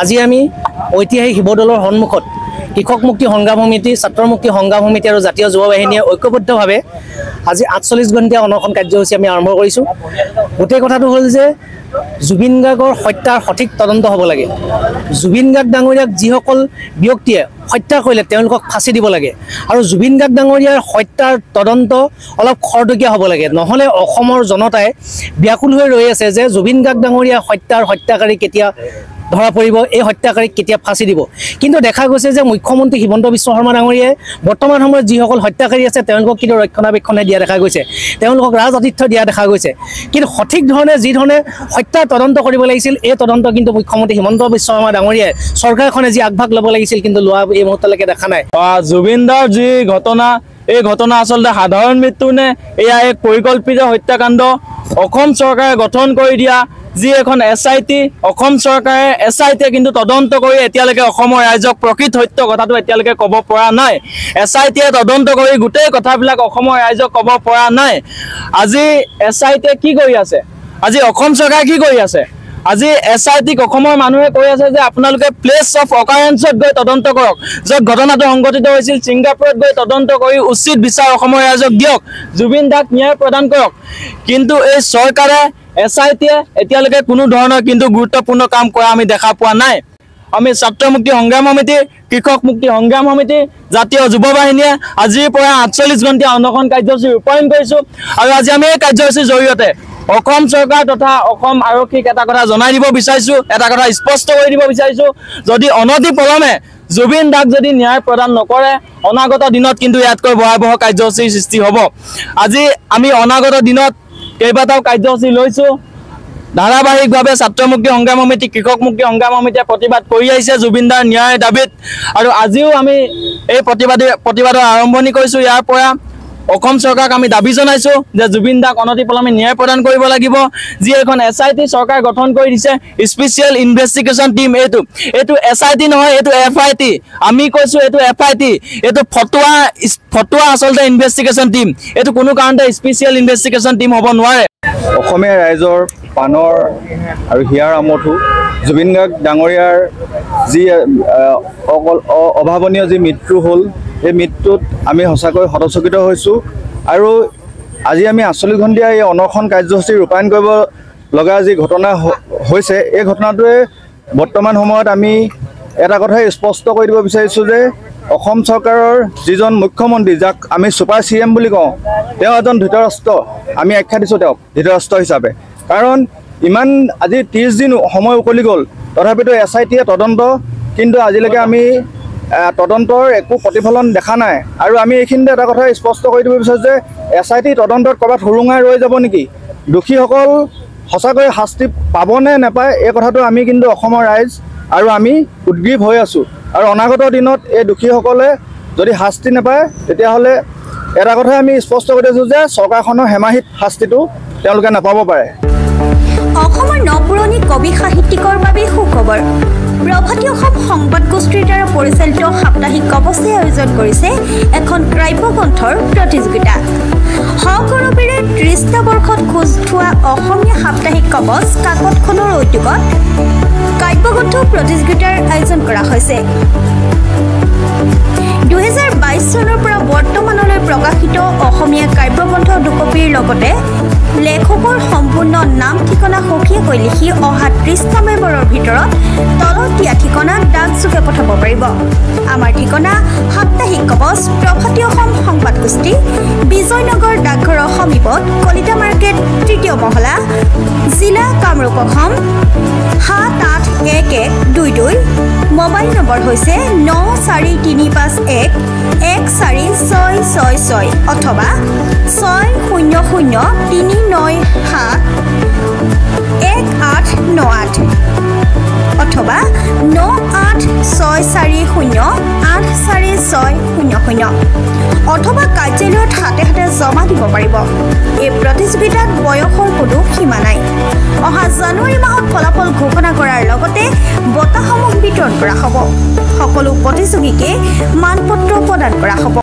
আজি আমি ঐতিহাসিক শিৱদৌলৰ সন্মুখত কৃষক মুক্তি সংগ্ৰাম সমিতি, ছাত্ৰ মুক্তি সংগ্ৰাম সমিতি আৰু জাতীয় যুৱ বাহিনীয়ে ঐক্যবদ্ধভাৱে আজি ৪৮ ঘণ্টীয়া অনশন কাৰ্যসূচী আমি আৰম্ভ কৰিছোঁ। গোটেই কথাটো হ'ল যে জুবিন গাৰ্গৰ হত্যাৰ সঠিক তদন্ত হ'ব লাগে। জুবিন গাৰ্গ ডাঙৰীয়াক যিসকল ব্যক্তিয়ে হত্যা কৰিলে তেওঁলোকক ফাঁচি দিব লাগে আৰু জুবিন গাৰ্গ ডাঙৰীয়াৰ হত্যাৰ তদন্ত অলপ খৰতকীয়া হ'ব লাগে। নহ'লে অসমৰ জনতাই ব্যাকুল হৈ ৰৈ আছে যে জুবিন গাৰ্গ ডাঙৰীয়া হত্যাকাৰী কেতিয়া ধৰা পৰিব, এই হত্যাকাৰীক কেতিয়া ফাঁচি দিব। কিন্তু দেখা গৈছে যে মুখ্যমন্ত্ৰী হিমন্ত বিশ্ব শৰ্মা ডাঙৰীয়াই বৰ্তমান সময়ত যিসকল হত্যাকাৰী আছে তেওঁলোকক কিন্তু ৰক্ষণাবেক্ষণে দিয়া দেখা গৈছে, তেওঁলোকক ৰাজ আতিথ্য দিয়া দেখা গৈছে। কিন্তু সঠিক ধৰণে যি ধৰণে হত্যাৰ তদন্ত কৰিব লাগিছিল এই তদন্ত কিন্তু মুখ্যমন্ত্ৰী হিমন্ত বিশ্ব শৰ্মা ডাঙৰীয়াই চৰকাৰখনে যি আগভাগ ল'ব লাগিছিল কিন্তু লোৱা এই মুহূৰ্তলৈকে দেখা নাই। জুবিন দাৰ যি ঘটনা, এই ঘটনা আচলতে সাধাৰণ মৃত্যু নে এয়া এক পৰিকল্পিত হত্যাকাণ্ড? অসম চৰকাৰে গঠন কৰি দিয়া যি এখন SIT, অসম চৰকাৰে SITয়ে কিন্তু তদন্ত কৰি এতিয়ালৈকে অসমৰ ৰাইজক প্ৰকৃত সত্য কথাটো এতিয়ালৈকে ক'ব পৰা নাই। SITয়ে তদন্ত কৰি গোটেই কথাবিলাক অসমৰ ৰাইজক ক'ব পৰা নাই। আজি SITয়ে কি কৰি আছে? আজি অসম চৰকাৰে কি কৰি আছে? আজি SITক অসমৰ মানুহে কৈ আছে যে আপোনালোকে প্লেচ অফ অকাৰেঞ্চত গৈ তদন্ত কৰক। য'ত ঘটনাটো সংঘটিত হৈছিল ছিংগাপুৰত গৈ তদন্ত কৰি উচিত বিচাৰ অসমৰ ৰাইজক দিয়ক, জুবিন দাক ন্যায় প্ৰদান কৰক। কিন্তু এই চৰকাৰে SITয়ে এতিয়ালৈকে কোনো ধৰণৰ কিন্তু গুৰুত্বপূৰ্ণ কাম কৰা আমি দেখা পোৱা নাই। আমি ছাত্ৰ মুক্তি সংগ্ৰাম সমিতি, কৃষক মুক্তি সংগ্ৰাম সমিতি, জাতীয় যুৱ বাহিনীয়ে আজিৰ পৰা ৪৮ ঘণ্টীয়া অনশন কাৰ্যসূচী ৰূপায়ণ কৰিছোঁ। আৰু আজি আমি এই কাৰ্যসূচীৰ জৰিয়তে অসম চৰকাৰ তথা অসম আৰক্ষীক এটা কথা জনাই দিব বিচাৰিছোঁ, এটা কথা স্পষ্ট কৰি দিব বিচাৰিছোঁ, যদি অনতি পলমে জুবিন দাক যদি ন্যায় প্ৰদান নকৰে অনাগত দিনত কিন্তু ইয়াতকৈ ভয়াৱহ কাৰ্যসূচীৰ সৃষ্টি হ'ব। আজি আমি অনাগত দিনত কেইবাটাও কাৰ্যসূচী লৈছোঁ। ধাৰাবাহিকভাৱে ছাত্ৰ মুক্তি সংগ্ৰাম সমিতি, কৃষক মুক্তি সংগ্ৰাম সমিতিয়ে প্ৰতিবাদ কৰি আহিছে জুবিন দাৰ ন্যায় দাবীত। আৰু আজিও আমি এই প্ৰতিবাদৰ আৰম্ভণি কৰিছোঁ। ইয়াৰ পৰা অসম চৰকাৰক আমি দাবী জনাইছোঁ যে জুবিন দাক অনতি পলমে ন্যায় প্ৰদান কৰিব লাগিব। যি এখন SIT চৰকাৰে গঠন কৰি দিছে, স্পেচিয়েল ইনভেষ্টিগেশ্যন টিম, এইটো SIT নহয়, এইটো FIT। আমি কৈছোঁ এইটো FIT, এইটো ফটোৱা আচলতে ইনভেষ্টিগেশ্যন টিম, এইটো কোনো কাৰণতে স্পেচিয়েল ইনভেষ্টিগেশ্যন টিম হ'ব নোৱাৰে। অসমীয়া ৰাইজৰ প্ৰাণৰ আৰু হিয়াৰ আমঠু জুবিন গাৰ্গ ডাঙৰীয়াৰ যি অভাৱনীয় যি মৃত্যু হ'ল, এই মৃত্যুত আমি সঁচাকৈ হতচকিত হৈছোঁ। আৰু আজি আমি ৪৮ ঘণ্টীয়া এই অনশন কাৰ্যসূচী ৰূপায়ণ কৰিব লগা যি ঘটনা হৈছে, এই ঘটনাটোৱে বৰ্তমান সময়ত আমি এটা কথাই স্পষ্ট কৰি দিব বিচাৰিছোঁ যে অসম চৰকাৰৰ যিজন মুখ্যমন্ত্ৰী, যাক আমি ছুপাৰ CM বুলি কওঁ, তেওঁ এজন ধৃতৰাষ্ট্ৰ। আমি আখ্যা দিছোঁ তেওঁক ধৃতৰাষ্ট্ৰ হিচাপে। কাৰণ ইমান আজি 30 দিন সময় উকলি গ'ল, তথাপিতো SITয়ে তদন্ত, কিন্তু আজিলৈকে আমি তদন্তৰ একো প্ৰতিফলন দেখা নাই। আৰু আমি এইখিনিতে এটা কথা স্পষ্ট কৰি দিব বিচাৰোঁ যে SIT তদন্তত ক'ৰবাত সুৰুঙাই ৰৈ যাব নেকি? দোষীসকল সঁচাকৈ শাস্তি পাবনে নাপায় এই কথাটো আমি কিন্তু অসমৰ ৰাইজ আৰু আমি উদ্গ্ৰীৱ হৈ আছোঁ। আৰু অনাগত দিনত এই দোষীসকলে যদি শাস্তি নাপায় তেতিয়াহ'লে এটা কথাই আমি স্পষ্ট কৰি দিছোঁ যে চৰকাৰখনৰ হেমাহিত শাস্তিটো তেওঁলোকে নাপাব পাৰে। অসমৰ নপুৰণি কবি সাহিত্যিকৰ বাবে সুখবৰ। প্ৰভাতী অসম সংবাদ গোষ্ঠীৰ দ্বাৰা পৰিচালিত সাপ্তাহিক কবচে আয়োজন কৰিছে এখন কাব্যগ্ৰন্থৰ প্ৰতিযোগিতা। সগৌৰৱেৰে ৩০টা বৰ্ষত খোজ থোৱা অসমীয়া সাপ্তাহিক কবচ কাকতখনৰ উদ্যোগত কাব্যগ্ৰন্থ প্ৰতিযোগিতাৰ আয়োজন কৰা হৈছে। ২০২২ চনৰ পৰা বৰ্তমানলৈ প্ৰকাশিত অসমীয়া কাব্যগ্ৰন্থ দুকপিৰ লগতে লেখকৰ সম্পূৰ্ণ নাম ঠিকনা সখীয়াকৈ লিখি অহা ৩০টা মেম্বৰৰ ভিতৰত তলত দিয়া ঠিকনাত ডাকযোগে পঠাব পাৰিব। আমাৰ ঠিকনা সাপ্তাহিক কবচ, প্ৰভাতী অসম সংবাদ গোষ্ঠী, বিজয়নগৰ ডাকঘৰৰ সমীপত, কলিতা মাৰ্কেট, ৩য় মহলা, জিলা কামৰূপ অসম ৭৮১১২২। মোবাইল নম্বৰ হৈছে ৯৪৩৫১১৪৬৬৬ অথবা ৬০০৩৯৭1898 অথবা ৯৮৬৪০৮৪৬০০ অথবা কাৰ্যালয়ত হাতে হাতে জমা দিব পাৰিব। এই প্ৰতিযোগিতাত বয়সৰ কোনো সীমা নাই। অহা জানুৱাৰী মাহত ফলাফল ঘোষণা কৰাৰ লগতে বঁটাসমূহ বিতৰণ কৰা হ'ব। সকলো প্ৰতিযোগীকে মানপত্ৰ প্ৰদান কৰা হ'ব।